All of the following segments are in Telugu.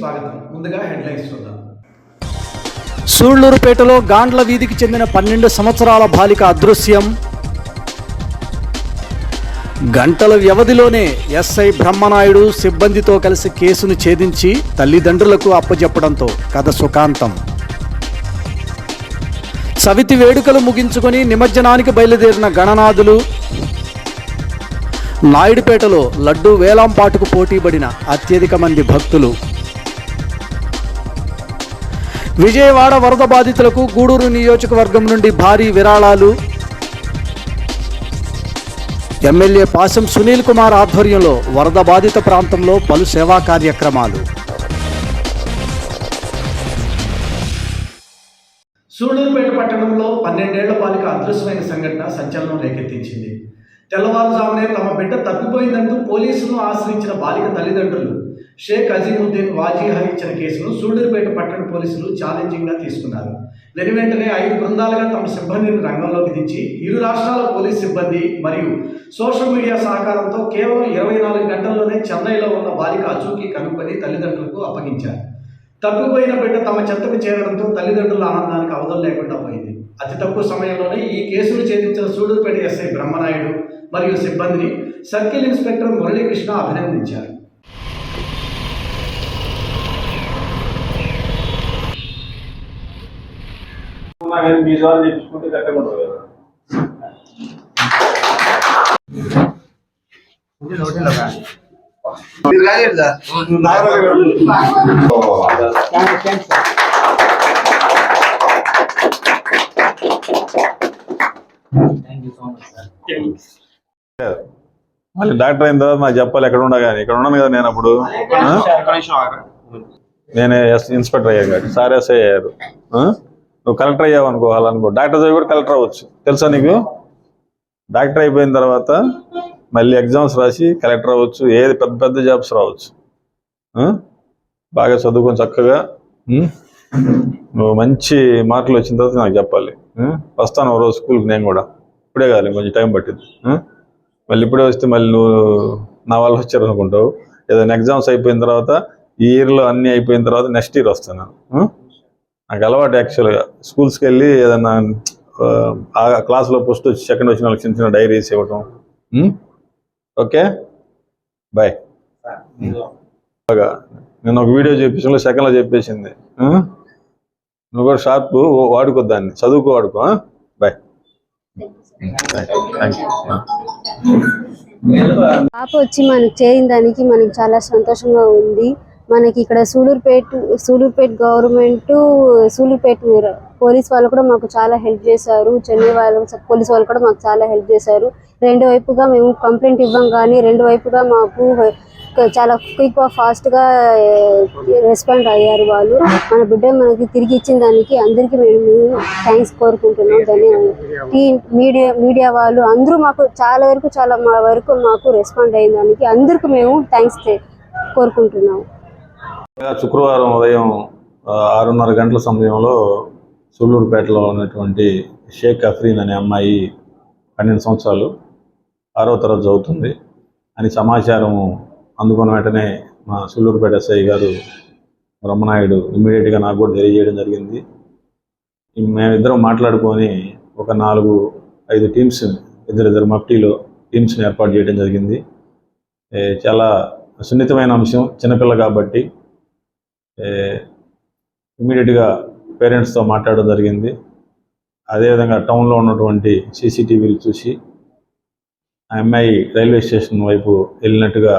స్వాగతం. ముందుగా హెడ్లైన్స్ చూద్దాం. సూళ్లూరుపేటలో గాండ్ల వీధికి చెందిన 12 సంవత్సరాల బాలిక అదృశ్యం. గంటల వ్యవధిలోనే ఎస్ఐ బ్రహ్మనాయుడు సిబ్బందితో కలిసి కేసును ఛేదించి తల్లిదండ్రులకు అప్పజెప్పడంతో కథ సుఖాంతం. సవితి వేడుకలు ముగించుకొని నిమజ్జనానికి బయలుదేరిన గణనాథులు. నాయుడుపేటలో లడ్డూ వేలంపాటుకు పోటీపడిన అత్యధిక మంది భక్తులు. విజయవాడ వరద బాధితులకు గూడూరు నియోజకవర్గం నుండి భారీ విరాళాలు. ఎమ్మెల్యే పాసం సునీల్ కుమార్ ఆధ్వర్యంలో వరద బాధిత ప్రాంతంలో పలు సేవా కార్యక్రమాలు. సూళ్లూరుపేట పట్టణంలో 12 ఏళ్ల బాలిక అదృశ్యమైన సంఘటన సంచలనం రేకెత్తించింది. తెల్లవారుజామునే తమ బిడ్డ తప్పిపోయిందంటూ పోలీసులను ఆశ్రయించిన బాలిక తల్లిదండ్రులు షేక్ అజీముద్దీన్ వాజీహా ఇచ్చిన కేసును సూళ్లూరుపేట పట్టణ పోలీసులు ఛాలెంజింగ్గా తీసుకున్నారు. వెనువెంటనే 5 బృందాలుగా తమ సిబ్బందిని రంగంలోకి దించి ఇరు రాష్ట్రాల పోలీస్ సిబ్బంది మరియు సోషల్ మీడియా సహకారంతో కేవలం 24 గంటల్లోనే చెన్నైలో ఉన్న బాలిక అచూకీ కనుక్కొని తల్లిదండ్రులకు అప్పగించారు. తప్పిపోయిన బిడ్డ తమ చెత్తకు చేరడంతో తల్లిదండ్రుల ఆనందానికి అవధులు లేకుండా పోయింది. అతి తక్కువ సమయంలోనే ఈ కేసును ఛేదించిన సూళ్లూరుపేట ఎస్ఐ బ్రహ్మనాయుడు మరియు సిబ్బందిని సర్కిల్ ఇన్స్పెక్టర్ మురళీకృష్ణ అభినందించారు. మళ్ళీ డాక్టర్ అయిన తర్వాత నాకు చెప్పాలి ఎక్కడ ఉండా కానీ ఇక్కడ ఉన్నాను కదా నేను అప్పుడు నేనే ఇన్స్పెక్టర్ అయ్యాను కానీ సార్ ఎస్ఐ అయ్యారు. నువ్వు కలెక్టర్ అయ్యావు అనుకోవాలనుకో డాక్టర్ చదివి కూడా కలెక్టర్ అవ్వచ్చు తెలుసా నీకు. డాక్టర్ అయిపోయిన తర్వాత మళ్ళీ ఎగ్జామ్స్ రాసి కలెక్టర్ అవ్వచ్చు, ఏది పెద్ద పెద్ద జాబ్స్ రావచ్చు. బాగా చదువుకొని చక్కగా నువ్వు మంచి మార్కులు వచ్చిన తర్వాత నాకు చెప్పాలి. వస్తాను ఓ రోజు స్కూల్కి నేను కూడా. ఇప్పుడే కాదు కొంచెం టైం పట్టింది. మళ్ళీ ఇప్పుడే వస్తే మళ్ళీ నువ్వు నా వల్ల వచ్చారు అనుకుంటావు. ఏదైనా ఎగ్జామ్స్ అయిపోయిన తర్వాత ఈ ఇయర్లో అన్నీ అయిపోయిన తర్వాత నెక్స్ట్ ఇయర్ వస్తాను. నాకు అలవాటు యాక్చువల్గా స్కూల్స్కి వెళ్ళి ఏదైనా ఆ క్లాస్లో ఫస్ట్ వచ్చి సెకండ్ వచ్చిన వాళ్ళకి చిన్న చిన్న డైరీస్ ఇవ్వటం. Okay bye. నేను ఒక వీడియో చూపించడంలో సెకండ్లో చెప్పేసింది. నువ్వు కూడా షార్ప్ వాడుకోద్దాన్ని, చదువుకో వాడుకో. బాయ్. పాప వచ్చి మనకి చేయిన దానికి మనకి చాలా సంతోషంగా ఉంది. మనకి ఇక్కడ సూళ్లూరుపేట గవర్నమెంట్, సూళ్లూరుపేట పోలీస్ వాళ్ళు కూడా మాకు చాలా హెల్ప్ చేశారు. చెన్నై వాళ్ళు పోలీస్ వాళ్ళు కూడా మాకు చాలా హెల్ప్ చేశారు. రెండు వైపుగా మేము కంప్లైంట్ ఇవ్వం కానీ రెండు వైపుగా మాకు చాలా క్విక్గా ఫాస్ట్గా రెస్పాండ్ అయ్యారు వాళ్ళు. మన బిడ్డ మనకి తిరిగి ఇచ్చిన దానికి అందరికీ మేము థ్యాంక్స్ కోరుకుంటున్నాం. ధన్యవాదాలు. మీడియా వాళ్ళు అందరూ మాకు చాలా వరకు మాకు రెస్పాండ్ అయిన దానికి అందరికీ మేము థ్యాంక్స్ కోరుకుంటున్నాం. శుక్రవారం ఉదయం 6:30 గంటల సమయంలో సూళ్లూరుపేటలో ఉన్నటువంటి షేక్ అఫ్రీన్ అనే అమ్మాయి 12 సంవత్సరాలు 6వ తరగతి చదువుతుంది అని సమాచారం అందుకున్న వెంటనే మా సూళ్లూరుపేట ఎస్ఐ గారు బ్రహ్మనాయుడు ఇమ్మీడియట్గా నాకు కూడా తెలియజేయడం జరిగింది. మేమిద్దరం మాట్లాడుకొని ఒక 4-5 టీమ్స్ ఇద్దరు మఫ్టీలో టీమ్స్ని ఏర్పాటు చేయడం జరిగింది. చాలా సున్నితమైన అంశం, చిన్నపిల్ల కాబట్టి ఇమ్మీడియట్గా పేరెంట్స్తో మాట్లాడడం జరిగింది. అదేవిధంగా టౌన్లో ఉన్నటువంటి సీసీటీవీలు చూసి ఆ అమ్మాయి రైల్వే స్టేషన్ వైపు వెళ్ళినట్టుగా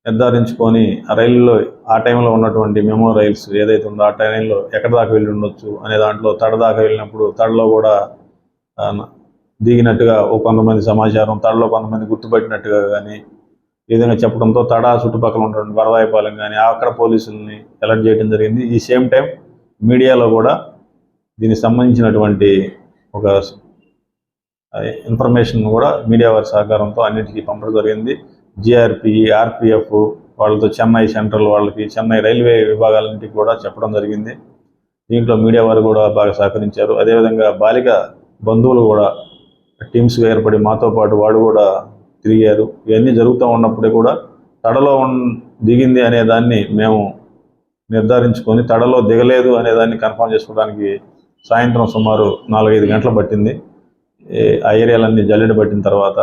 నిర్ధారించుకొని ఆ రైలులో ఆ టైంలో ఉన్నటువంటి మెమో రైల్స్ ఏదైతే ఉందో ఆ టైంలో ఎక్కడి దాకా వెళ్ళి ఉండొచ్చు అనే దాంట్లో తడ దాకా వెళ్ళినప్పుడు తడలో కూడా దిగినట్టుగా కొంతమంది సమాచారం, తడలో కొంతమంది గుర్తుపట్టినట్టుగా కానీ ఈ విధంగా చెప్పడంతో తడ చుట్టుపక్కల ఉన్నటువంటి వరదాయపాలెం కానీ అక్కడ పోలీసుల్ని అలర్ట్ చేయడం జరిగింది. ఈ సేమ్ టైం మీడియాలో కూడా దీనికి సంబంధించినటువంటి ఒక ఇన్ఫర్మేషన్ కూడా మీడియా వారి సహకారంతో అన్నింటికీ పంపడం జరిగింది. జిఆర్పి, ఆర్పిఎఫ్ వాళ్ళతో చెన్నై సెంట్రల్ వాళ్ళకి, చెన్నై రైల్వే విభాగాలన్నింటికి కూడా చెప్పడం జరిగింది. దీంట్లో మీడియా వారు కూడా బాగా సహకరించారు. అదేవిధంగా బాలిక బంధువులు కూడా టీమ్స్గా ఏర్పడి మాతో పాటు వాడు కూడా తిరిగారు. ఇవన్నీ జరుగుతూ ఉన్నప్పుడే కూడా దిగింది అనే దాన్ని మేము నిర్ధారించుకొని తడలో దిగలేదు అనేదాన్ని కన్ఫర్మ్ చేసుకోవడానికి సాయంత్రం సుమారు 4-5 గంటలు పట్టింది. ఆ ఏరియాలన్నీ జల్లెడ పట్టిన తర్వాత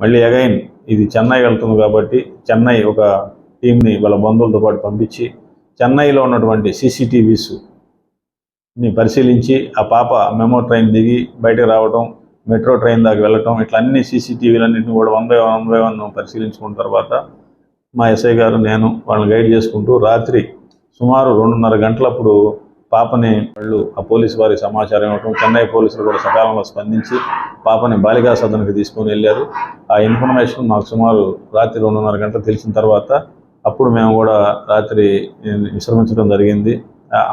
మళ్ళీ అగైన్ ఇది చెన్నై వెళ్తుంది కాబట్టి చెన్నై ఒక టీంని వాళ్ళ బంధువులతో పాటు పంపించి చెన్నైలో ఉన్నటువంటి CCTVsని పరిశీలించి ఆ పాప మెమో ట్రైన్ దిగి బయటకు రావడం, మెట్రో ట్రైన్ దాకా వెళ్ళటం, ఇట్లా అన్ని CCTVలన్నింటినీ కూడా 1 by 1 పరిశీలించుకున్న తర్వాత మా ఎస్ఐ గారు నేను వాళ్ళని గైడ్ చేసుకుంటూ రాత్రి సుమారు 2:30 గంటలప్పుడు పాపని వాళ్ళు ఆ పోలీసు వారికి సమాచారం ఇవ్వటం, చెన్నై పోలీసులు కూడా సకాలంలో స్పందించి పాపని బాలికా సదనకు తీసుకొని వెళ్ళారు. ఆ ఇన్ఫర్మేషన్ మాకు సుమారు రాత్రి 2:30 గంటలు తెలిసిన తర్వాత అప్పుడు మేము కూడా రాత్రి విశ్రమించడం జరిగింది.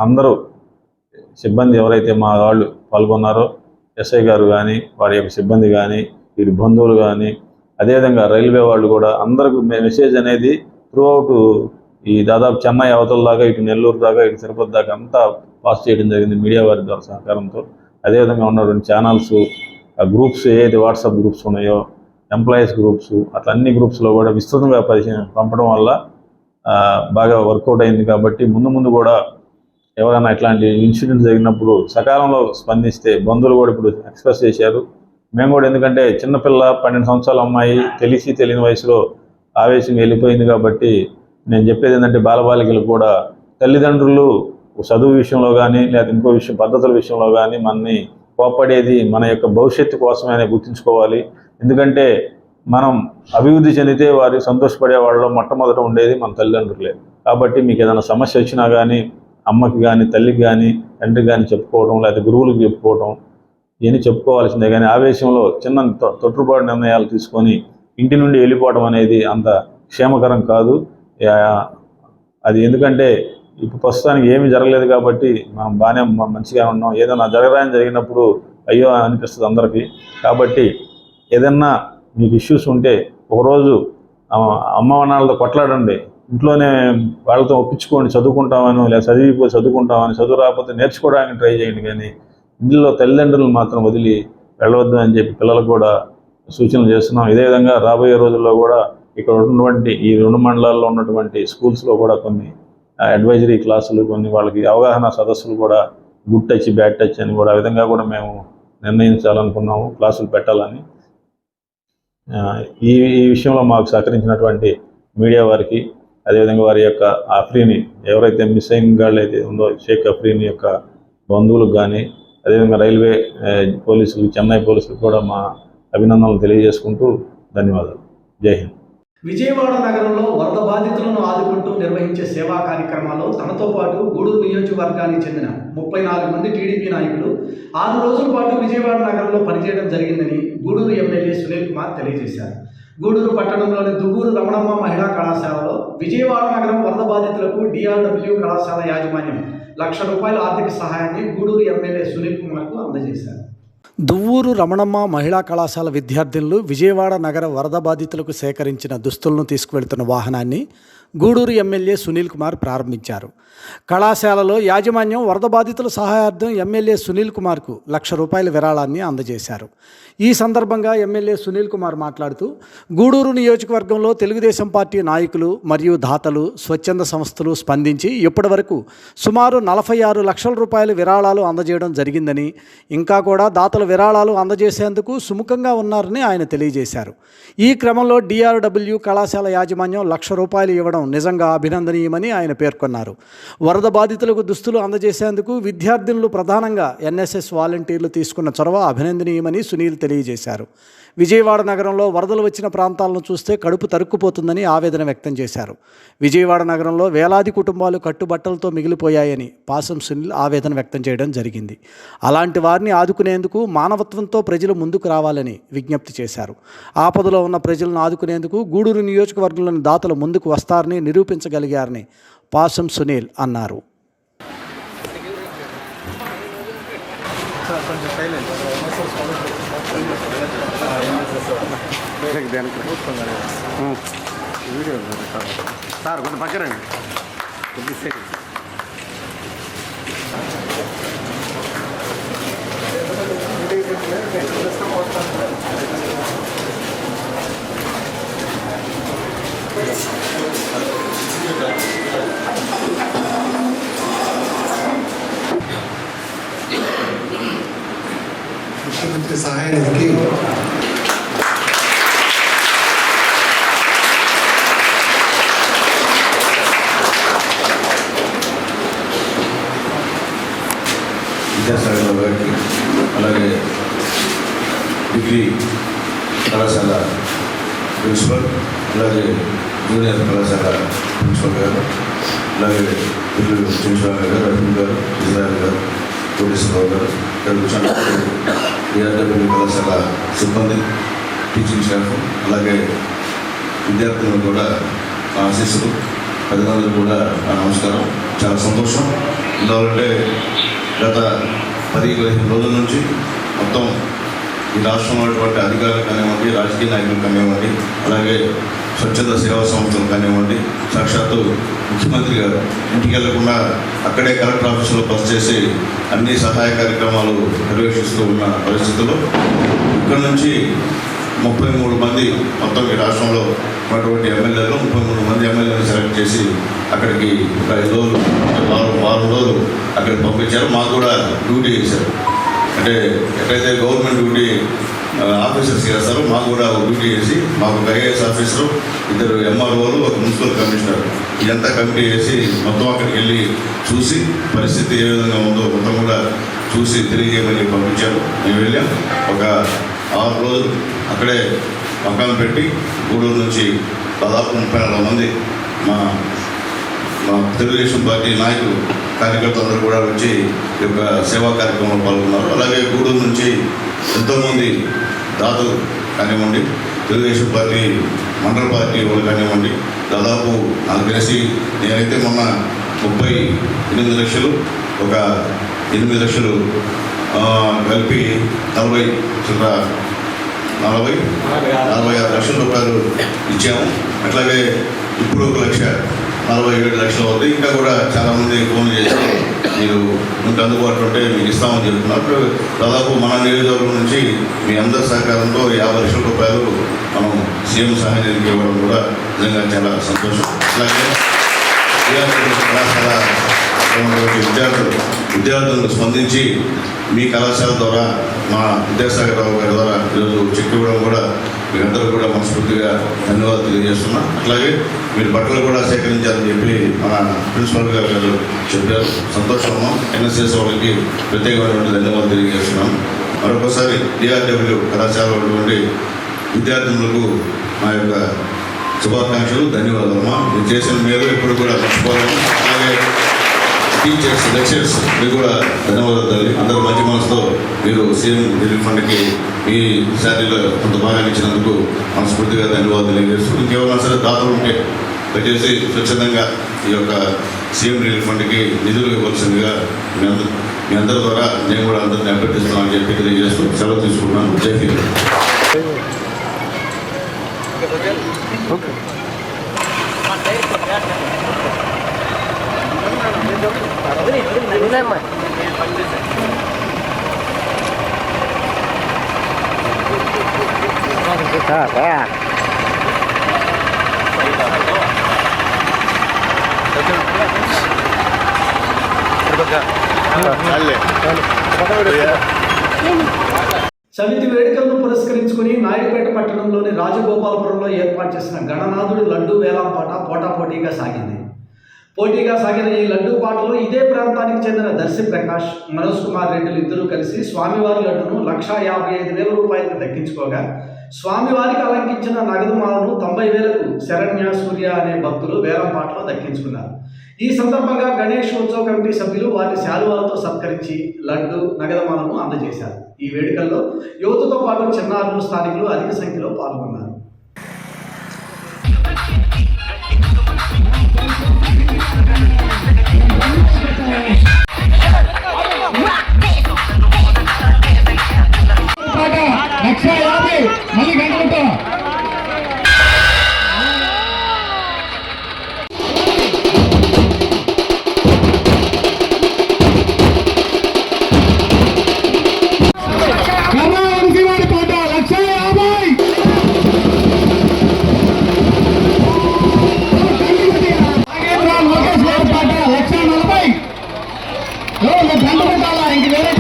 అందరూ సిబ్బంది ఎవరైతే మా వాళ్ళు పాల్గొన్నారో ఎస్ఐ గారు కానీ వారి యొక్క సిబ్బంది కానీ వీరి బంధువులు కానీ అదేవిధంగా రైల్వే వాళ్ళు కూడా అందరికీ మెసేజ్ అనేది త్రూఅవుట్ ఈ దాదాపు చెన్నై అవతల దాకా, ఇటు నెల్లూరు దాకా, ఇటు తిరుపతి దాకా అంతా పాస్ చేయడం జరిగింది మీడియా వారి ద్వారా సహకారంతో. అదేవిధంగా ఉన్నటువంటి ఛానల్స్, ఆ గ్రూప్స్ ఏదైతే వాట్సాప్ గ్రూప్స్ ఉన్నాయో, ఎంప్లాయీస్ గ్రూప్స్, అట్లా అన్ని గ్రూప్స్లో కూడా విస్తృతంగా పంపడం వల్ల బాగా వర్కౌట్ అయింది. కాబట్టి ముందు కూడా ఎవరైనా ఇట్లాంటి ఇన్సిడెంట్ జరిగినప్పుడు సకాలంలో స్పందిస్తే బంధువులు కూడా ఇప్పుడు ఎక్స్ప్రెస్ చేశారు. మేము కూడా ఎందుకంటే చిన్నపిల్ల 12 సంవత్సరాల అమ్మాయి తెలియని వయసులో ఆవేశం వెళ్ళిపోయింది కాబట్టి నేను చెప్పేది ఏంటంటే బాలబాలికలు కూడా తల్లిదండ్రులు చదువు విషయంలో కానీ లేదా ఇంకో విషయం పద్ధతుల విషయంలో కానీ మనని కోప్పడేది మన యొక్క భవిష్యత్తు కోసమే గుర్తుంచుకోవాలి. ఎందుకంటే మనం అభివృద్ధి చెందితే వారి సంతోషపడే వాళ్ళలో మొట్టమొదట ఉండేది మన తల్లిదండ్రులే. కాబట్టి మీకు ఏదైనా సమస్య వచ్చినా కానీ అమ్మకి కానీ తల్లికి కానీ తండ్రికి కానీ చెప్పుకోవడం, లేదా గురువులకు చెప్పుకోవడం ఇవన్నీ చెప్పుకోవాల్సిందే. కానీ ఆవేశంలో చిన్న తొట్టుపాటు నిర్ణయాలు తీసుకొని ఇంటి నుండి వెళ్ళిపోవడం అనేది అంత క్షేమకరం కాదు. అది ఎందుకంటే ఇప్పుడు ప్రస్తుతానికి ఏమీ జరగలేదు కాబట్టి మనం బాగానే మంచిగా ఉన్నాం. ఏదైనా జరిగినప్పుడు అయ్యో అనిపిస్తుంది అందరికీ. కాబట్టి ఏదన్నా మీకు ఇష్యూస్ ఉంటే ఒకరోజు అమ్మ నాన్నలతో కొట్లాడండి, ఇంట్లోనే వాళ్ళతో ఒప్పించుకోండి, చదువుకుంటామని లేదా చదువుకుంటామని, చదువు రాకపోతే నేర్చుకోవడానికి ట్రై చేయండి. కానీ ఇంట్లో తల్లిదండ్రులు మాత్రం వదిలి వెళ్ళవద్దు అని చెప్పి పిల్లలకు కూడా సూచనలు చేస్తున్నాం. ఇదే విధంగా రాబోయే రోజుల్లో కూడా ఇక్కడ ఉన్నటువంటి ఈ 2 మండలాల్లో ఉన్నటువంటి స్కూల్స్లో కూడా కొన్ని అడ్వైజరీ క్లాసులు, కొన్ని వాళ్ళకి అవగాహన సదస్సులు కూడా గుడ్ టచ్ బ్యాడ్ టచ్ అని కూడా ఆ విధంగా కూడా మేము నిర్ణయించాలనుకున్నాము, క్లాసులు పెట్టాలని. ఈ విషయంలో మాకు సహకరించినటువంటి మీడియా వారికి, అదేవిధంగా వారి యొక్క అఫ్రీని ఎవరైతే మిస్సింగ్ గాళ్ళు అయితే ఉందో షేక్ అఫ్రీని యొక్క బంధువులకు కానీ, అదేవిధంగా రైల్వే పోలీసులు, చెన్నై పోలీసులకు కూడా మా అభినందనలు తెలియజేసుకుంటూ ధన్యవాదాలు. జై హింద్. విజయవాడ నగరంలో వరద బాధితులను ఆదుకుంటూ నిర్వహించే సేవా కార్యక్రమాల్లో తనతో పాటు గూడూరు నియోజకవర్గానికి చెందిన 34 మంది టీడీపీ నాయకులు 6 రోజుల పాటు విజయవాడ నగరంలో పనిచేయడం జరిగిందని గూడూరు ఎమ్మెల్యే సునీల్ కుమార్ తెలియజేశారు. గూడూరు పట్టణంలోని దువ్వూరు రమణమ్మ మహిళా కళాశాలలో విజయవాడ నగరం వరద బాధితులకు DRW కళాశాల యాజమాన్యం ₹1,00,000 ఆర్థిక సహాయాన్ని గూడూరు ఎమ్మెల్యే సునీల్ కుమార్కు అందజేశారు. దువ్వూరు రమణమ్మ మహిళా కళాశాల విద్యార్థినులు విజయవాడ నగర వరద బాధితులకు సేకరించిన దుస్తులను తీసుకువెళ్తున్న వాహనాన్ని గూడూరు ఎమ్మెల్యే సునీల్ కుమార్ ప్రారంభించారు. కళాశాలలో యాజమాన్యం వరద బాధితుల సహాయార్థం ఎమ్మెల్యే సునీల్ కుమార్కు ₹1,00,000 విరాళాన్ని అందజేశారు. ఈ సందర్భంగా ఎమ్మెల్యే సునీల్ కుమార్ మాట్లాడుతూ గూడూరు నియోజకవర్గంలో తెలుగుదేశం పార్టీ నాయకులు మరియు దాతలు, స్వచ్ఛంద సంస్థలు స్పందించి ఇప్పటి వరకు సుమారు ₹46 లక్షల విరాళాలు అందజేయడం జరిగిందని, ఇంకా కూడా దాతలు విరాళాలు అందజేసేందుకు సుముఖంగా ఉన్నారని ఆయన తెలియజేశారు. ఈ క్రమంలో DRW కళాశాల యాజమాన్యం ₹1,00,000 ఇవ్వడం నిజంగా అభినందనీయమని ఆయన పేర్కొన్నారు. వరద బాధితులకు దుస్తులు అందజేసేందుకు విద్యార్థినులు ప్రధానంగా NSS వాలంటీర్లు తీసుకున్న చొరవ అభినందనీయమని సునీల్ తెలియజేశారు. విజయవాడ నగరంలో వరదలు వచ్చిన ప్రాంతాలను చూస్తే కడుపు తరుక్కుపోతుందని ఆవేదన వ్యక్తం చేశారు. విజయవాడ నగరంలో వేలాది కుటుంబాలు కట్టుబట్టలతో మిగిలిపోయాయని పాసం సునీల్ ఆవేదన వ్యక్తం చేయడం జరిగింది. అలాంటి వారిని ఆదుకునేందుకు మానవత్వంతో ప్రజలు ముందుకు రావాలని విజ్ఞప్తి చేశారు. ఆపదలో ఉన్న ప్రజలను ఆదుకునేందుకు గూడూరు నియోజకవర్గంలోని దాతలు ముందుకు వస్తారని నిరూపించగలిగారని పాసం సునీల్ అన్నారు. వీడియో సార్ కొంచెం పక్కరండి కొద్దిసేపు. సహాయానికి విద్యాసాగర్ గారికి, అలాగే డిగ్రీ కళాశాల ప్రిన్సిపల్, అలాగే జూనియర్ కళాశాల ప్రిన్సిపల్ గారు, అలాగే పిల్లలు చించురావు గారు, అర్జున్ గారు, ఇజ్రాయల్ గారు, కోటేశ్వరరావు గారు, ఇక్కడ కూర్చొని డిఆర్డబ్ల్యూ కళాశాల సిబ్బంది, టీచింగ్ స్టాఫ్, అలాగే విద్యార్థులను కూడా నా ఆశీస్సులు, పెద్దలందరూ కూడా నా నమస్కారం. చాలా సంతోషం. ఎందుకంటే గత 10-15 రోజుల నుంచి మొత్తం ఈ రాష్ట్రంలో ఉన్నటువంటి అధికారులు కానివ్వండి, రాజకీయ నాయకులు కానివ్వండి, అలాగే స్వచ్ఛంద సేవా సంస్థలు కానివ్వండి, సాక్షాత్తు ముఖ్యమంత్రి గారు ఇంటికి వెళ్లకుండా అక్కడే కలెక్టర్ ఆఫీసులో బస్ చేసి అన్ని సహాయ కార్యక్రమాలు నిర్వహిస్తూ ఉన్న పరిస్థితుల్లో ఇక్కడ నుంచి 33 మంది మొత్తం ఈ రాష్ట్రంలో ఉన్నటువంటి ఎమ్మెల్యేలు 33 మంది ఎమ్మెల్యేలను సెలెక్ట్ చేసి అక్కడికి ఒక 5 రోజులు వారం రోజులు అక్కడికి పంపించారు. మాకు కూడా డ్యూటీ చేశారు. అంటే ఎక్కడైతే గవర్నమెంట్ డ్యూటీ ఆఫీసర్స్ చేస్తారో మాకు కూడా డ్యూటీ చేసి మాకు ఒక ఐఏఎస్ ఆఫీసరు, 2 ఎంఆర్ఓలు, ఒక మున్సిపల్ కమిషనర్ ఇదంతా కమిటీ చేసి మొత్తం అక్కడికి వెళ్ళి చూసి పరిస్థితి ఏ విధంగా ఉందో మొత్తం కూడా చూసి తెలియజేయమని పంపించారు. మేము వెళ్ళాం. ఒక 6 రోజులు అక్కడే మకాం పెట్టి గూడూరు నుంచి దాదాపు 34 మంది మా తెలుగుదేశం పార్టీ నాయకులు, కార్యకర్తలు అందరూ కూడా వచ్చి ఈ యొక్క సేవా కార్యక్రమంలో పాల్గొన్నారు. అలాగే గూడూరు నుంచి ఎంతోమంది దాతలు కానివ్వండి, తెలుగుదేశం పార్టీ మండల పార్టీ వాళ్ళు కానివ్వండి, దాదాపు నాకు తెలిసి నేనైతే మొన్న 38 లక్షలు, ఒక 8 లక్షలు కలిపి 46 లక్షల రూపాయలు ఇచ్చాము. అట్లాగే ఇప్పుడు 1,47,00,000 అవుతుంది. ఇంకా కూడా చాలామంది ఫోన్ చేసి మీరు మీకు అందుబాటులో ఉంటే మీకు ఇస్తామని చెప్తున్నారు. దాదాపు మన నియోజకవర్గం నుంచి మీ అందరి సహకారంతో 50 లక్షల రూపాయలు మనం సీఎం సహాయ నిధికి ఇవ్వడం కూడా నిజంగా చాలా సంతోషం. అలాగే కళాశాల విద్యార్థులకు స్పందించి మీ కళాశాల ద్వారా మా విద్యాసాగర్ రావు గారి ద్వారా ఈరోజు చెక్ ఇవ్వడం కూడా మీరందరూ కూడా మనస్ఫూర్తిగా ధన్యవాదాలు తెలియజేస్తున్నా. అట్లాగే మీరు బట్టలు కూడా సేకరించాలని చెప్పి మన ప్రిన్సిపల్ గారు చెప్పారు. సంతోషము. ఎన్ఎస్ఎస్ వాళ్ళకి ప్రత్యేకమైనటువంటి ధన్యవాదాలు తెలియజేస్తున్నాం. మరొకసారి డిఆర్డబ్ల్యూ కళాశాల నుండి విద్యార్థులకు మా యొక్క శుభాకాంక్షలు, ధన్యవాదాలమ్మా. మీరు చేసిన మేలు ఎప్పుడు కూడా మర్చిపోలేము. అలాగే టీచర్స్, లెక్చరర్స్ మీకు కూడా ధన్యవాదాలు తల్లి. అందరూ మంచి మనసుతో మీరు సీఎం రిలీఫ్ ఫండ్కి మీ శాలరీలో కొంత భాగాన్ని ఇచ్చినందుకు మనస్ఫూర్తిగా ధన్యవాదాలు తెలియజేస్తూ, ఇంకెవరైనా సరే దాతలు ఉంటే దయచేసి స్వచ్ఛందంగా ఈ యొక్క సీఎం రిలీఫ్ ఫండ్కి నిధులు ఇవ్వాల్సిందిగా మీ అందరి ద్వారా నేను కూడా అందరినీ అభ్యర్థిస్తున్నానని చెప్పి తెలియజేస్తూ సెలవు తీసుకుంటున్నాను. జై హింద్. సమితి వేడుకలను పురస్కరించుకుని నాయుడుపేట పట్టణంలోని రాజగోపాలపురంలో ఏర్పాటు చేసిన గణనాథుడి లడ్డూ వేలంపాట పోటాపోటీగా సాగిన ఈ లడ్డూ పాటలో ఇదే ప్రాంతానికి చెందిన దర్శి ప్రకాష్, మనోజ్ కుమార్ రెడ్డిలు ఇద్దరూ కలిసి స్వామివారి లడ్డును 1,55,000 రూపాయలకు దక్కించుకోగా, స్వామివారికి అలంకించిన నగదు మాలను 90,000కు శరణ్య సూర్య అనే భక్తులు వేలంపాటలో దక్కించుకున్నారు. ఈ సందర్భంగా గణేష్ ఉత్సవ కమిటీ సభ్యులు వారి శాలువాలతో సత్కరించి లడ్డు నగదమాలను అందజేశారు. ఈ వేడుకల్లో యువతతో పాటు చిన్నారులు, స్థానికులు అధిక సంఖ్యలో పాల్గొన్నారు. ఇంక వేరే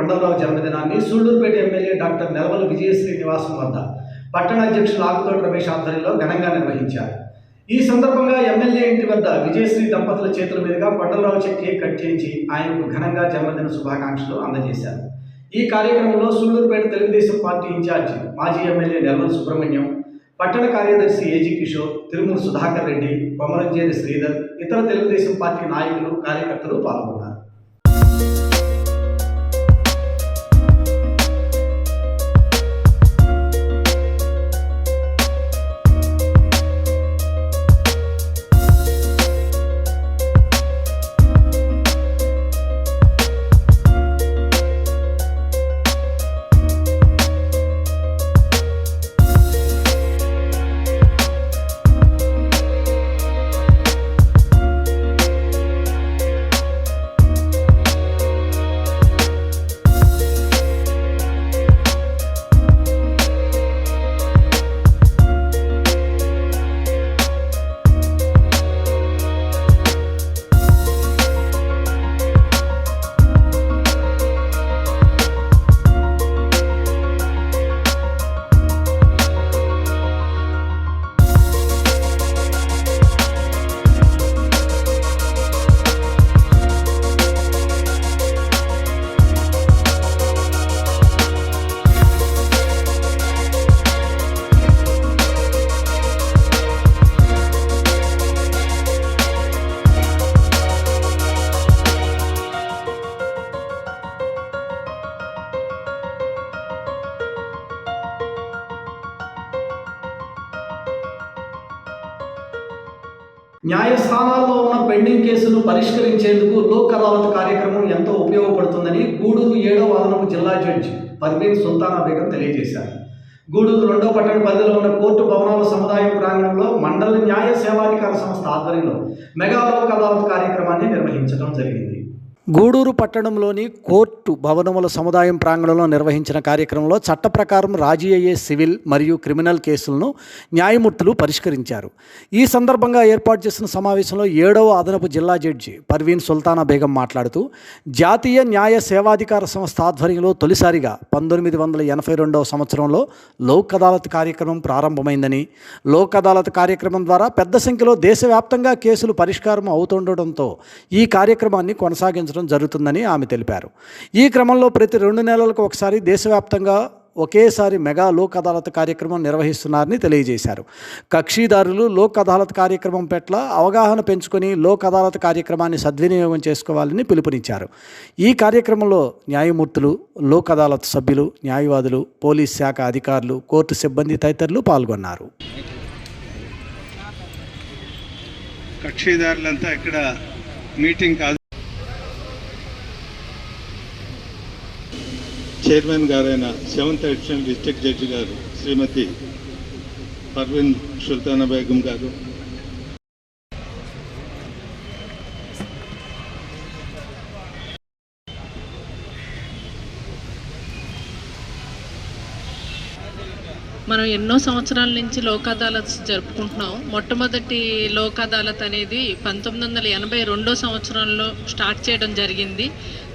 కొండలరావు జన్మదినాన్ని సూళ్లూరుపేట ఎమ్మెల్యే డాక్టర్ నెలవల విజయశ్రీ నివాసం వద్ద పట్టణ అధ్యక్షులు ఆకుతోటి రమేష్ ఆధ్వర్యంలో ఘనంగా నిర్వహించారు. ఈ సందర్భంగా ఎమ్మెల్యే ఇంటి వద్ద విజయశ్రీ దంపతుల చేతుల మీదుగా కొండలరావు కేక్ కట్ చేయించి ఆయనకు ఘనంగా జన్మదిన శుభాకాంక్షలు అందజేశారు. ఈ కార్యక్రమంలో సూళ్లూరుపేట తెలుగుదేశం పార్టీ ఇన్ఛార్జి మాజీ ఎమ్మెల్యే నెలవల సుబ్రహ్మణ్యం, పట్టణ కార్యదర్శి ఏజీ కిషోర్, తిరుమూరు సుధాకర్ రెడ్డి, కొమరంజేరి శ్రీధర్, ఇతర తెలుగుదేశం పార్టీ నాయకులు, కార్యకర్తలు పాల్గొన్నారు. న్యాయస్థానాల్లో ఉన్న పెండింగ్ కేసులు పరిష్కరించేందుకు లోక్ అదాలత్ కార్యక్రమం ఎంతో ఉపయోగపడుతుందని గూడూరు 7వ అదనపు జిల్లా జడ్జి పర్వీన్ సుల్తానా బేగం తెలియజేశారు. గూడూరు 2వ పట్టణ పరిధిలో ఉన్న కోర్టు భవనాల సముదాయం ప్రాంగణంలో మండల న్యాయ సేవాధికార సంస్థ ఆధ్వర్యంలో మెగా లోక్ అదాలత్ కార్యక్రమాన్ని నిర్వహించడం జరిగింది. గూడూరు పట్టణంలోని కోర్టు భవనముల సముదాయం ప్రాంగణంలో నిర్వహించిన కార్యక్రమంలో చట్ట ప్రకారం రాజీ అయ్యే సివిల్ మరియు క్రిమినల్ కేసులను న్యాయమూర్తులు పరిష్కరించారు. ఈ సందర్భంగా ఏర్పాటు చేసిన సమావేశంలో 7వ అదనపు జిల్లా జడ్జి పర్వీన్ సుల్తానా బేగం మాట్లాడుతూ జాతీయ న్యాయ సేవాధికార సంస్థ ఆధ్వర్యంలో తొలిసారిగా 1982వ సంవత్సరంలో లోక్ అదాలత్ కార్యక్రమం ప్రారంభమైందని, లోక్ అదాలత్ కార్యక్రమం ద్వారా పెద్ద సంఖ్యలో దేశవ్యాప్తంగా కేసులు పరిష్కారం అవుతుండటంతో ఈ కార్యక్రమాన్ని కొనసాగించడం జరుగుతుందని ఆమె తెలిపారు. ఈ క్రమంలో ప్రతి 2 నెలలకు ఒకసారి దేశవ్యాప్తంగా ఒకేసారి మెగా లోక్ అదాలత్ కార్యక్రమం నిర్వహిస్తున్నారని తెలియజేశారు. కక్షిదారులు లోక్ అదాలత్ కార్యక్రమం పట్ల అవగాహన పెంచుకొని లోక్ అదాలత్ కార్యక్రమాన్ని సద్వినియోగం చేసుకోవాలని పిలుపునిచ్చారు. ఈ కార్యక్రమంలో న్యాయమూర్తులు, లోక్ అదాలత్ సభ్యులు, న్యాయవాదులు, పోలీస్ శాఖ అధికారులు, కోర్టు సిబ్బంది తదితరులు పాల్గొన్నారు. కక్షిదారులంతా ఇక్కడ మీటింగ్ కాదు, చైర్మన్ గారైన 7th అడిషనల్ డిస్ట్రిక్ట్ జడ్జి గారు శ్రీమతి పర్వీన్ సుల్తానా బేగం గారు, మనం ఎన్నో సంవత్సరాల నుంచి లోక్ అదాలత్ జరుపుకుంటున్నాం. మొట్టమొదటి లోక్ అదాలత్ అనేది 1982 సంవత్సరంలో స్టార్ట్ చేయడం జరిగింది.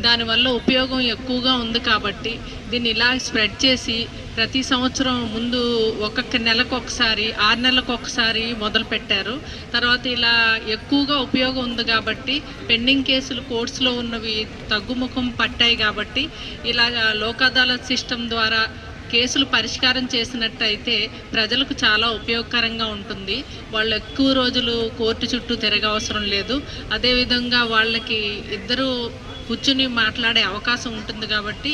దానివల్ల ఉపయోగం ఎక్కువగా ఉంది కాబట్టి దీన్ని ఇలా స్ప్రెడ్ చేసి ప్రతి సంవత్సరం ముందు ఒక్కొక్క నెలకు ఒకసారి, 6 నెలలకు ఒకసారి మొదలు పెట్టారు. తర్వాత ఇలా ఎక్కువగా ఉపయోగం ఉంది కాబట్టి పెండింగ్ కేసులు కోర్ట్స్లో ఉన్నవి తగ్గుముఖం పట్టాయి కాబట్టి ఇలా లోక్ అదాలత్ సిస్టమ్ ద్వారా కేసులు పరిష్కారం చేసినట్టయితే ప్రజలకు చాలా ఉపయోగకరంగా ఉంటుంది. వాళ్ళు ఎక్కువ రోజులు కోర్టు చుట్టూ తిరగవసరం లేదు. అదేవిధంగా వాళ్ళకి ఇద్దరు కూర్చుని మాట్లాడే అవకాశం ఉంటుంది కాబట్టి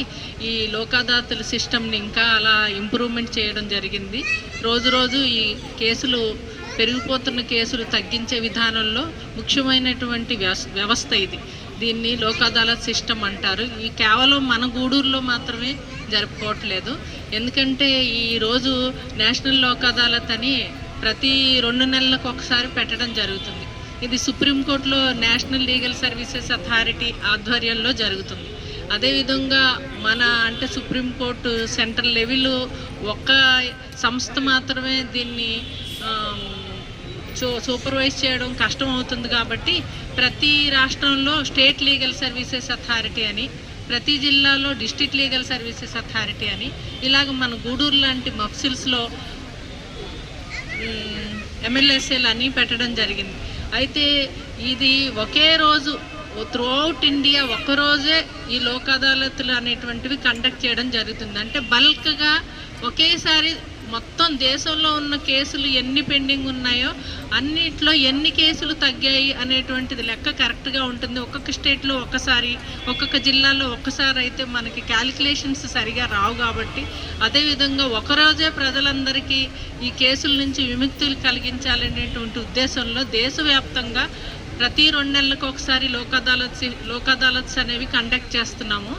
ఈ లోక్ అదాలత్ సిస్టమ్ని ఇంకా అలా ఇంప్రూవ్మెంట్ చేయడం జరిగింది. రోజు రోజు ఈ కేసులు పెరిగిపోతున్న కేసులు తగ్గించే విధానంలో ముఖ్యమైనటువంటి వ్యవస్థ ఇది. దీన్ని లోక్ అదాలత్ సిస్టమ్ అంటారు. ఈ కేవలం మన గూడూరులో మాత్రమే జరుపుకోవట్లేదు. ఎందుకంటే ఈరోజు నేషనల్ లోక్ అదాలత్ అని ప్రతి 2 నెలలకు ఒకసారి పెట్టడం జరుగుతుంది. ఇది సుప్రీంకోర్టులో నేషనల్ లీగల్ సర్వీసెస్ అథారిటీ ఆధ్వర్యంలో జరుగుతుంది. అదేవిధంగా మన అంటే సుప్రీంకోర్టు సెంట్రల్ లెవెల్ ఒక్క సంస్థ మాత్రమే దీన్ని సూపర్వైజ్ చేయడం కష్టం అవుతుంది కాబట్టి ప్రతి రాష్ట్రంలో స్టేట్ లీగల్ సర్వీసెస్ అథారిటీ అని ప్రతి జిల్లాలో డిస్ట్రిక్ట్ లీగల్ సర్వీసెస్ అథారిటీ అని, ఇలాగ మన గూడూరు లాంటి మఫ్సిల్స్లో MLSAలు అని పెట్టడం జరిగింది. అయితే ఇది ఒకే రోజు త్రూఅవుట్ ఇండియా ఒక్కరోజే ఈ లోక్ అదాలత్లు అనేటువంటివి కండక్ట్ చేయడం జరుగుతుంది. అంటే బల్క్గా ఒకేసారి మొత్తం దేశంలో ఉన్న కేసులు ఎన్ని పెండింగ్ ఉన్నాయో అన్నిట్లో ఎన్ని కేసులు తగ్గాయి అనేటువంటిది లెక్క కరెక్ట్గా ఉంటుంది. ఒక్కొక్క స్టేట్లో ఒక్కసారి, ఒక్కొక్క జిల్లాలో ఒక్కసారి అయితే మనకి క్యాలిక్యులేషన్స్ సరిగా రావు. కాబట్టి అదేవిధంగా ఒకరోజే ప్రజలందరికీ ఈ కేసుల నుంచి విముక్తులు కలిగించాలనేటువంటి ఉద్దేశంలో దేశవ్యాప్తంగా ప్రతి 2 నెలలకు ఒకసారి లోక్ అదాలత్స్ అనేవి కండక్ట్ చేస్తున్నాము.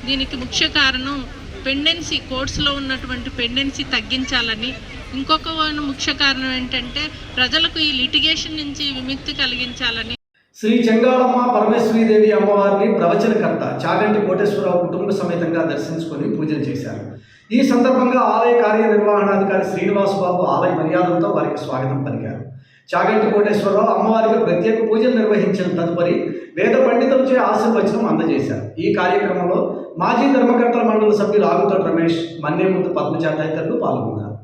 దీనికి ముఖ్య కారణం పెండెన్సీ, కోర్ట్స్లో ఉన్నటువంటి పెండెన్సీ తగ్గించాలని. ఇంకొక ముఖ్య కారణం ఏంటంటే ప్రజలకు ఈ లిటిగేషన్ నుంచి విముక్తి కలిగించాలని. శ్రీ చెంగాళమ్మ పరమేశ్వరీదేవి అమ్మవారిని ప్రవచనకర్త చాగంటి కోటేశ్వరరావు కుటుంబ సమేతంగా దర్శించుకొని పూజలు చేశారు. ఈ సందర్భంగా ఆలయ కార్యనిర్వహణాధికారి శ్రీనివాస్ బాబు ఆలయ మర్యాదలతో వారికి స్వాగతం పలికారు. చాగంటి కోటేశ్వరరావు అమ్మవారికి ప్రత్యేక పూజలు నిర్వహించిన తదుపరి వేద పండితులచే ఆశీర్వచనం అందజేశారు. ఈ కార్యక్రమంలో మాజీ ధర్మకర్తల మండలి సభ్యులు ఆగుతోటి రమేష్, మన్నేముద్దు పద్మజ తదితరులు పాల్గొన్నారు.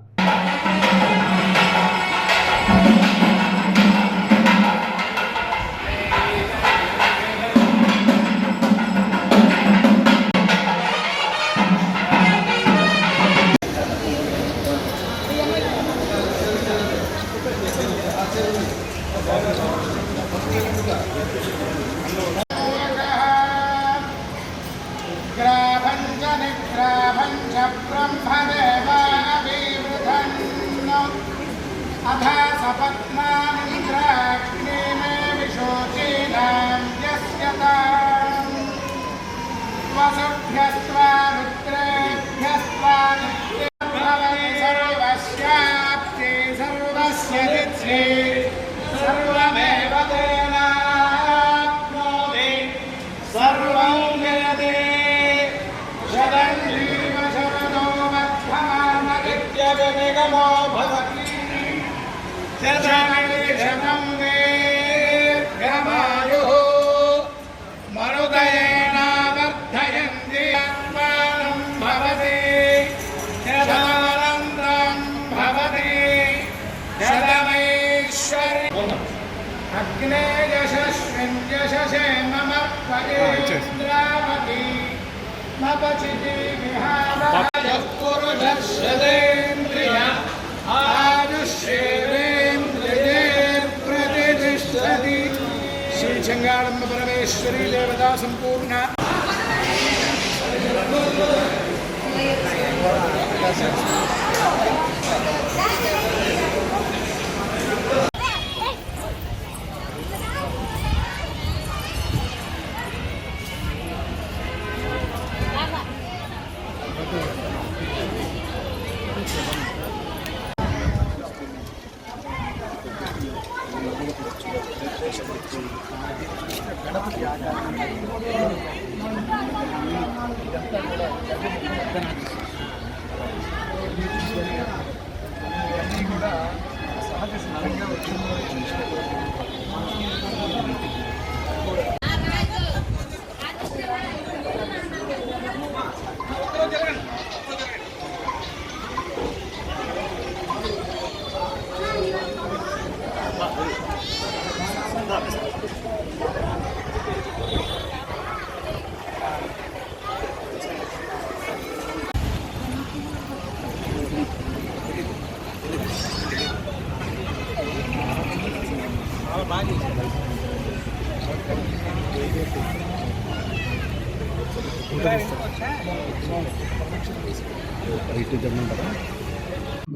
निग्राभञ्च ब्रह्मदेवाभिवृधन् अथा सपत्नानिन्द्राग्नि मे विशोचीनां यस्यताम् वसुभ्यस्त्वा रुद्रेभ्यस्त्वा नित्यभवति सर्वस्याप्ति सर्वस्य दित्से सर्वमेव तेनाप्नोति सर्वं यदि शरणजीव शरणो मध्यमानगित्यभिनिगमो भवति शरणं दीर्घमायुः मरुदयेन वर्धयन्ति आत्मानं भवति शतानन्दं भवति शतमैश्वरी अग्ने यशस्विन् यशसे मम परेन्द्रावती मपचिति विहारः पुरुषस्येन्द्रिय आयुष्येन्द्रिये प्रतिष्ठति। श्री చెంగాళమ్మ పరమేశ్వరీ దేవతా సంపూర్ణ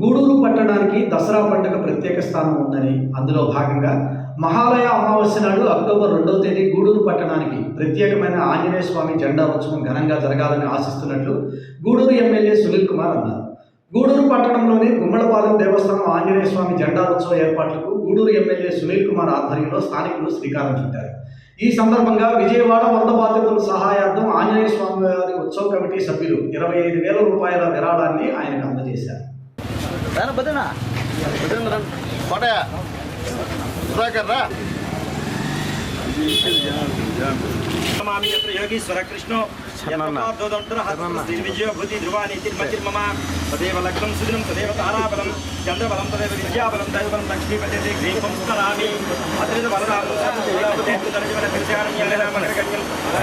గూడూరు పట్టణానికి దసరా పండుగ ప్రత్యేక స్థానం ఉందని, అందులో భాగంగా మహాలయ అమావాస్య నాడు అక్టోబర్ 2వ తేదీ గూడూరు పట్టణానికి ప్రత్యేకమైన ఆంజనేయ స్వామి జెండా ఉత్సవం ఘనంగా జరగాలని ఆశిస్తున్నట్లు గూడూరు ఎమ్మెల్యే సునీల్ కుమార్ అన్నారు. గూడూరు పట్టణంలోని గుమ్మలపాలెం దేవస్థానం ఆంజనేయ స్వామి జెండా ఉత్సవ ఏర్పాట్లకు గూడూరు ఎమ్మెల్యే సునీల్ కుమార్ ఆధ్వర్యంలో స్థానికులు శ్రీకారం చుట్టారు. ఈ సందర్భంగా విజయవాడ వరద బాధితుల సహాయార్థం ఆంజనేయ స్వామి వారి ఉత్సవ కమిటీ సభ్యులు 25,000 రూపాయల విరాళాన్ని ఆయనకు అందజేశారు. కోటయ్య नमामि यत्र योगीश्वर कृष्णो विजयोभूति ध्रुवानी तिर्मतिर्मम तदेव लग्नं सुदिनं तदेव ताराबलं चन्द्रबलं तदेव विद्याबलं दैवबलं लक्ष्मीपते ह्रीं संस्मरामि अत्रित वरदानं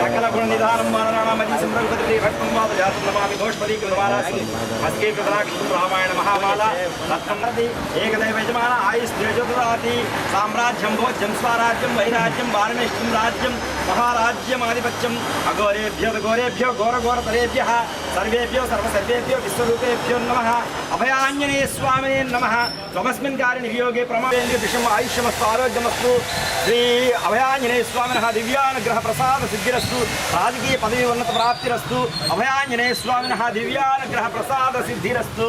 सकलगुणनिधानं मानराणामति संप्रभुपते भक्तं वादजातं नमामि घोषपदीकृतमारासि अस्के कृतराक्षं रामायण महामाला रत्नं नदी एकदैव यजमान आयुस्त्रिजोददाति साम्राज्यं भोज्यं स्वराज्यं वैराज्यं वारणेष्ठं राज्यं महाराज्यमाधिपत्यम् अघोरेभ्यो घोरेभ्यो घोरघोरतरेभ्यः सर्वेभ्यो सर्वसर्वेभ्यो विश्वरूपेभ्यो नमः अभयाञ्जनेय स्वामिने नमः त्वमस्मिन् कारिणि वियोगे प्रमादेन्द्र विषम आयुष्यमस्तु आरोग्यमस्तु श्री अभयाञ्जनेय स्वामिनः दिव्यानुग्रह प्रसाद सिद्धिरस्तु राजकीय पदवी उन्नत प्राप्तिरस्तु अभयाञ्जनेय स्वामिनः दिव्यानुग्रह प्रसाद सिद्धिरस्तु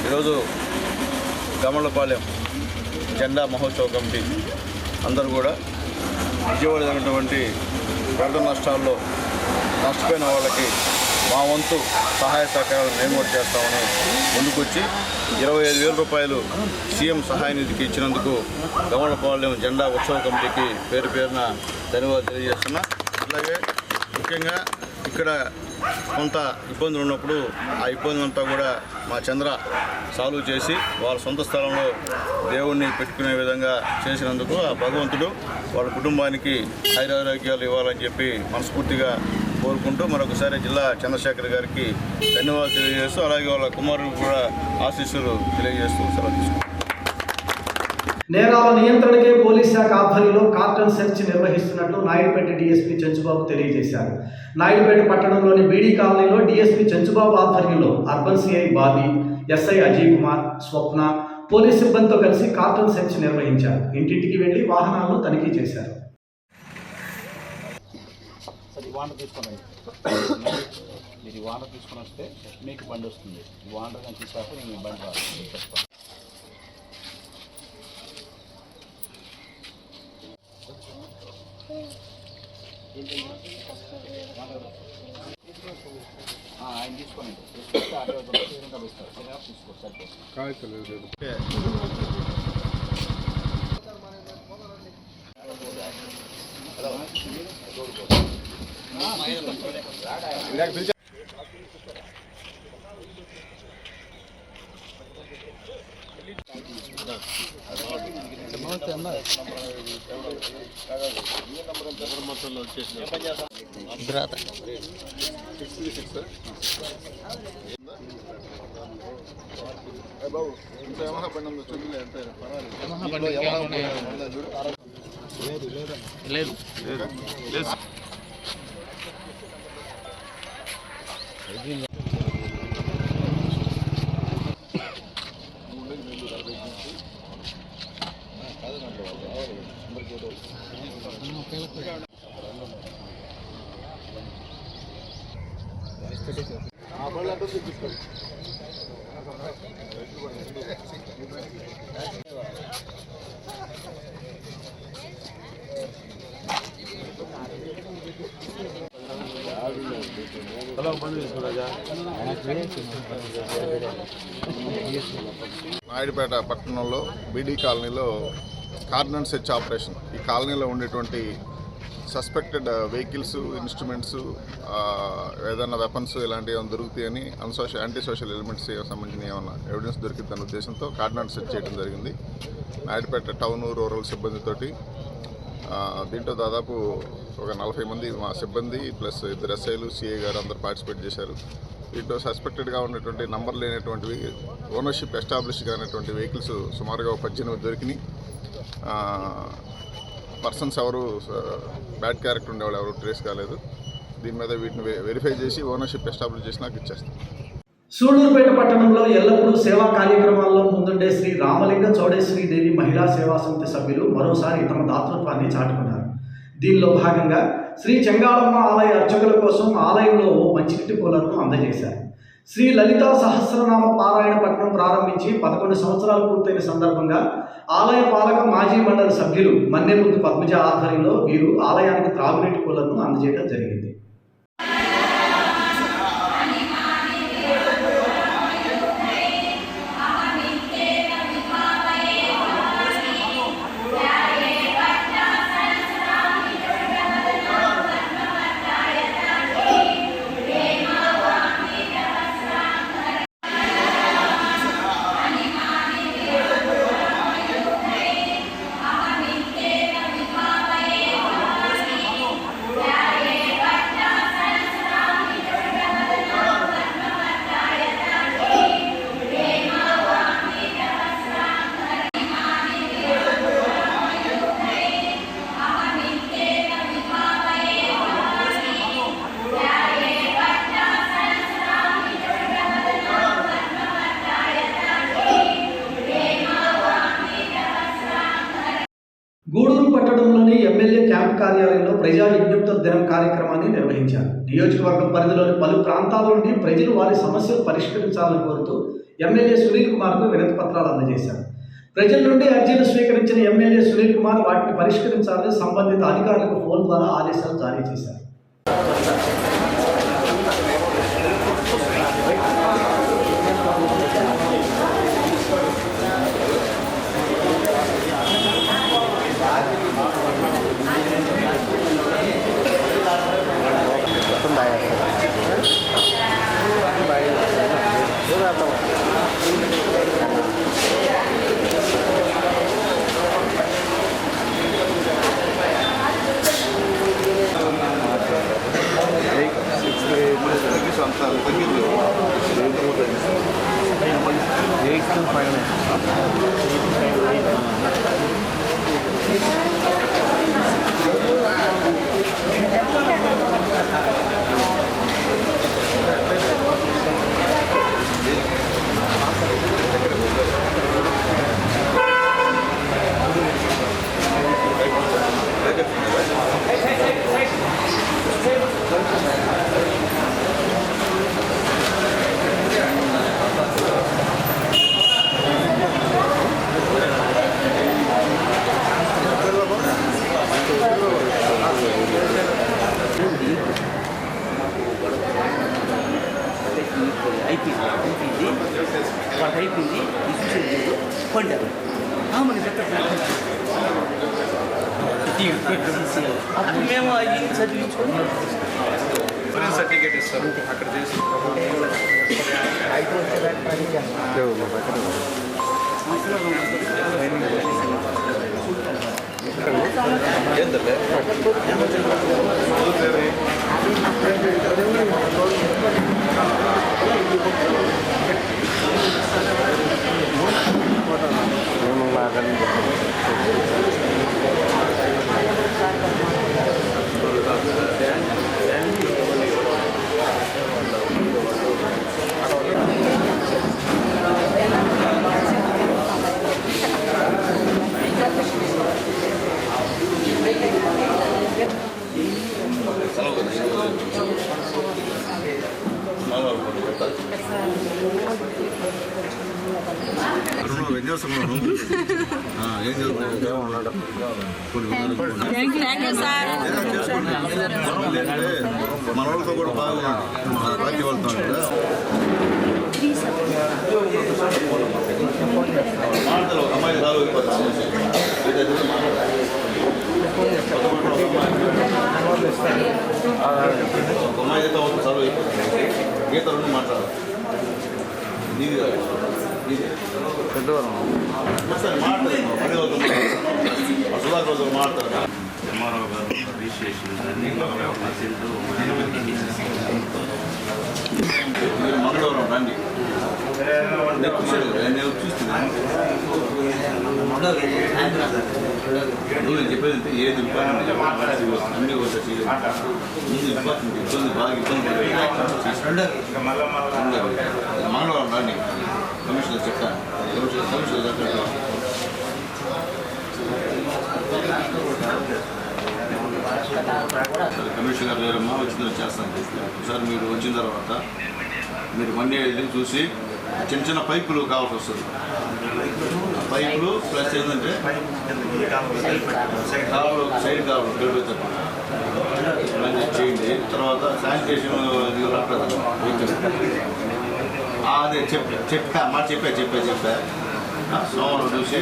ఈరోజు గమలపాలెం జెండా మహోత్సవ కమిటీ అందరూ కూడా విజయవాడ జరిగినటువంటి వరద నష్టాల్లో నష్టపోయిన వాళ్ళకి మా వంతు సహాయ సహకారాలు మేము కూడా చేస్తామని ముందుకొచ్చి 25,000 రూపాయలు సీఎం సహాయ నిధికి ఇచ్చినందుకు గమలపాలెం జెండా ఉత్సవ కమిటీకి పేరు పేరున ధన్యవాదాలు తెలియజేస్తున్నా. అలాగే ముఖ్యంగా ఇక్కడ కొంత ఇబ్బందులు ఉన్నప్పుడు ఆ ఇబ్బందులంతా కూడా మా చంద్ర సాల్వ్ చేసి వాళ్ళ సొంత స్థలంలో దేవుణ్ణి పెట్టుకునే విధంగా చేసినందుకు ఆ భగవంతుడు వాళ్ళ కుటుంబానికి ఆరోగ్యాలు ఇవ్వాలని చెప్పి మనస్ఫూర్తిగా కోరుకుంటూ మరొకసారి జిల్లా చంద్రశేఖర్ గారికి ధన్యవాదాలు తెలియజేస్తూ అలాగే వాళ్ళ కుమారుడికి కూడా ఆశీస్సులు తెలియజేస్తూ సెలవు తీసుకుంటాం. నేరాల నియంత్రణకే పోలీస్ శాఖ ఆధ్వర్యంలో కార్టన్ సెర్చ్ నిర్వహిస్తున్నట్లు నాయుడుపేట డీఎస్పీ చెంచుబాబు తెలియజేశారు. నాయుడుపేట పట్టణంలోని బీడీ కాలనీలో డీఎస్పీ చెంచుబాబు ఆధ్వర్యంలో urban CI Bobby, SI Ajay Kumar, Swapna police సిబ్బందితో కలిసి కార్టన్ సెర్చ్ నిర్వహించారు. ఇంటింటికి వెళ్లి వాహనాలను తనిఖీ చేశారు. వాటర్ తీసుకొని వస్తే మీకు బండి వస్తుంది. వాటర్ కానీ తీసుకొస్తే నేను బండి చెప్తాను. ఆయన తీసుకోండి, తీసుకొస్తే ఆటో తీసుకో. లేదు నాయుడుపేట పట్టణంలో బీడీ కాలనీలో కార్డన్ సెర్చ్ ఆపరేషన్. ఈ కాలనీలో ఉండేటువంటి సస్పెక్టెడ్ వెహికల్స్, ఇన్స్ట్రుమెంట్స్, ఏదైనా వెపన్స్ ఇలాంటివి ఏమైనా దొరుకుతాయని యాంటీ సోషల్ ఎలిమెంట్స్ సంబంధించిన ఏమైనా ఎవిడెన్స్ దొరికిందన్న ఉద్దేశంతో కార్డన్ సెర్చ్ చేయడం జరిగింది. నాయుడుపేట టౌన్ రూరల్ సిబ్బందితోటి దీంట్లో దాదాపు ఒక 40 మంది మా సిబ్బంది ప్లస్ 2 ఎస్ఐలు, సిఐ గారు అందరూ పార్టిసిపేట్ చేశారు. దీంట్లో సస్పెక్టెడ్గా ఉన్నటువంటి నంబర్ లేనటువంటివి, ఓనర్షిప్ ఎస్టాబ్లిష్ కానటువంటి వెహికల్స్ సుమారుగా 18 దొరికినాయి. పర్సన్స్ ఎవరు బ్యాడ్ క్యారెక్టర్ ఉండేవాళ్ళు ఎవరు ట్రేస్ కాలేదు. దీని మీద వీటిని వెరిఫై చేసి ఓనర్షిప్ ఎస్టాబ్లిష్ చేసి నాకు ఇచ్చేస్తాం. సూళ్లూరుపేట పట్టణంలో ఎల్లప్పుడూ సేవా కార్యక్రమాల్లో ముందుండే శ్రీ రామలింగ చౌడేశ్వరీదేవి మహిళా సేవా సమితి సభ్యులు మరోసారి తమ దాతృత్వాన్ని చాటుకున్నారు. దీనిలో భాగంగా శ్రీ చెంగాళమ్మ ఆలయ అర్చకుల కోసం ఆలయంలో మంచినీటి కూలర్ను అందజేశారు. శ్రీ లలితా సహస్రనామ పారాయణ పఠనం ప్రారంభించి 11 సంవత్సరాలు పూర్తయిన సందర్భంగా ఆలయ పాలక మాజీ మండలి సభ్యులు మన్నెముద్దు పద్మజ ఆధ్వర్యంలో వీరు ఆలయానికి త్రాగునీటి కూలర్ను అందజేయడం జరిగింది. గూడూరు పట్టణంలోని ఎమ్మెల్యే క్యాంప్ కార్యాలయంలో ప్రజా విజ్ఞప్తి దినం కార్యక్రమాన్ని నిర్వహించారు. నియోజకవర్గం పరిధిలోని పలు ప్రాంతాల నుండి ప్రజలు వారి సమస్యలు పరిష్కరించాలని కోరుతూ ఎమ్మెల్యే సునీల్ కుమార్కు వినతి పత్రాలు అందజేశారు. ప్రజల నుండి అర్జీలు స్వీకరించిన ఎమ్మెల్యే సునీల్ కుమార్ వాటిని పరిష్కరించాలని సంబంధిత అధికారులకు ఫోన్ ద్వారా ఆదేశాలు జారీ చేశారు. మేము అయ్యి చదివించుకొని సర్టిఫికేట్ ఇస్తారు అక్కడ చేసి మన వాళ్ళతో కూడా బాగా రాజీ వెళ్తాం కదా అమ్మాయి అమ్మాయి అయితే ఒక సాల్వ్ అయిపోతుంది గీత రెండు మాట్లాడాలి నీది పెద్దవారు ఒకసారి మాట్లాడలేదు పని వాళ్ళతో సుధాకర్ వాళ్ళతో మాట్లాడతారు ఎంఆర్ఓ గారు రిజిస్ట్రేషన్ మీరు మంగళవారం రండి నేను చూస్తున్నాను నేను చెప్పేది ఏది ఇంపార్టెంట్ అన్ని ఒకటి ఇంపార్టెంట్ ఇబ్బంది బాగా ఇబ్బంది మంగళవారం రండి కమిషనర్ చెప్తాను కమిషనర్ కమిషనర్ లేరమ్మా వచ్చిన చేస్తాను ఒకసారి మీరు వచ్చిన తర్వాత మీరు మండి వెళ్ళి చూసి చిన్న చిన్న పైపులు కావాల్సి వస్తుంది. పైపులు ప్లస్ ఏంటంటే కావాలి సైడ్ కావాలి గడిపేటప్పుడు ఇవన్నీ చేయండి. తర్వాత శానిటేషన్ అదే చెప్పా సోమవారం చూసి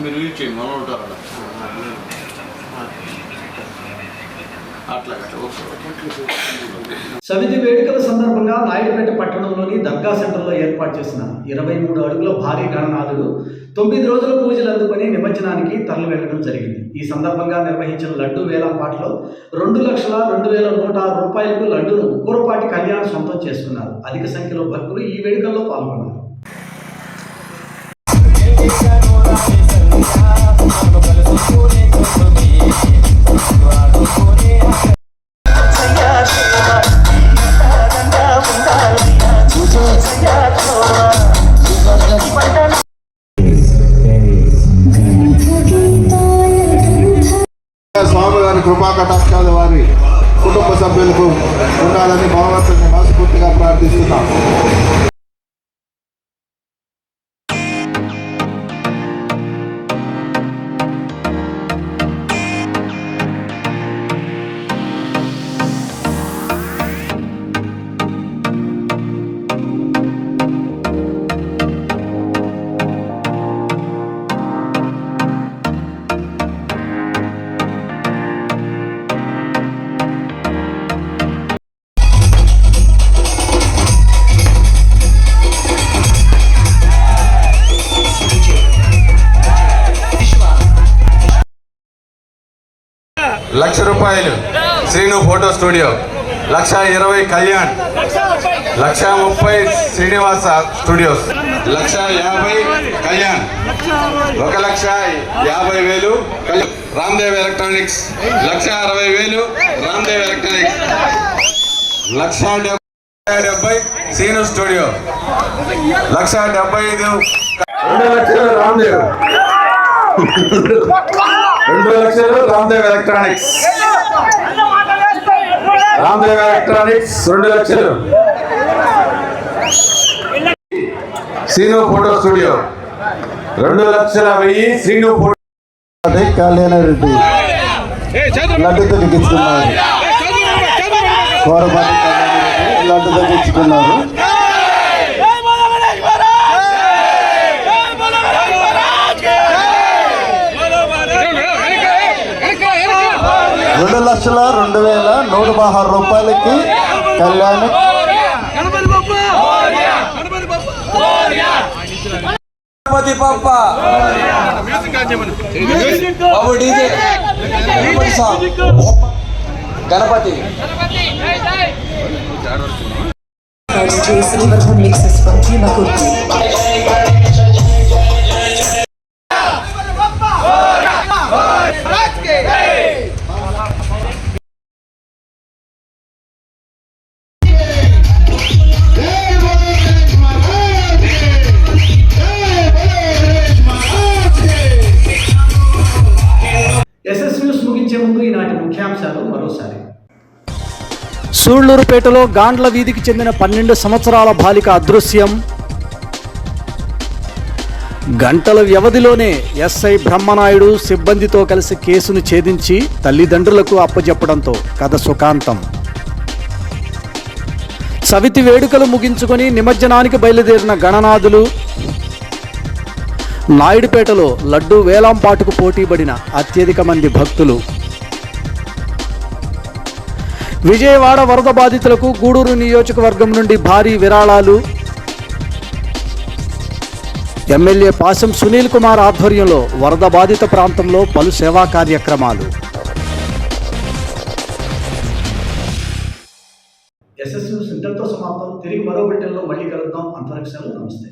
మీరు యూజ్ చేయండి. మనం ఉంటారు అట్లా సమితి వేడుకల సందర్భంగా నాయుడుపేట పట్టణంలోని దర్గా సెంటర్లో ఏర్పాటు చేసిన 23 అడుగుల భారీ గణనాథుడు 9 రోజుల పూజలు అందుకొని నిమజ్జనానికి తరలి వెళ్లడం జరిగింది. ఈ సందర్భంగా నిర్వహించిన లడ్డు వేలంపాటలో 2,02,106 రూపాయలకు లడ్డును కూరపాటి కళ్యాణ్ సొంతం చేసుకున్నారు. అధిక సంఖ్యలో భక్తులు ఈ వేడుకల్లో పాల్గొన్నారు. స్వామివారి కృపా కటాక్షాలు వారి కుటుంబ సభ్యులకు ఉండాలని భగవంతుని మనస్ఫూర్తిగా ప్రార్థిస్తున్నాం. ₹1,00,000 Srinu photo studio, 1,20,000 Kalyan, 1,30,000 Srinivasa studios, 1,50,000 Kalyan, 1,50,000 Ramdev electronics, 1,60,000 Ramdev electronics, 1,70,000 Srinu studio, 1,75,000 2,00,000 Ramdev, 2,00,000 Ramdev electronics, Ramdev electronics 2,00,000 Srinu photo studio, 2,10,000 Srinu photo. Kalyanreddy laddu తగ్గించుకున్నారు. కోరపాటి కళ్యాణరెడ్డి లడ్డు తగ్గించుకున్నారు. 2,02,116 రూపాయలకి కళ్యాణ్. గణపతి పప్ప బాబు డీజే గణపతి ముందు ఈనాటి ముఖ్యాంశాలు మరోసారి. సూళ్లూరుపేటలో గాండ్ల వీధికి చెందిన 12 సంవత్సరాల బాలిక అదృశ్యం. గంటల వ్యవధిలోనే ఎస్ఐ బ్రహ్మనాయుడు సిబ్బందితో కలిసి కేసును ఛేదించి తల్లిదండ్రులకు అప్పజెప్పడంతో కథ సుఖాంతం. సవితి వేడుకలు ముగించుకొని నిమజ్జనానికి బయలుదేరిన గణనాథులు. నాయుడుపేటలో లడ్డూ వేలంపాటుకు పోటీపడిన అత్యధిక మంది భక్తులు. విజయవాడ వరద బాధితులకు గూడూరు నియోజకవర్గం నుండి భారీ విరాళాలు. ఎమ్మెల్యే పాసం సునీల్ కుమార్ ఆధ్వర్యంలో వరద బాధిత ప్రాంతంలో పలు సేవా కార్యక్రమాలు. ఎస్ఎస్ న్యూస్ ఇంతటితో సమాప్తం. తిరిగి మరో బిడ్డల్లో మళ్ళీ కలుద్దాం. అంతవరకు సెలవు. నమస్తే.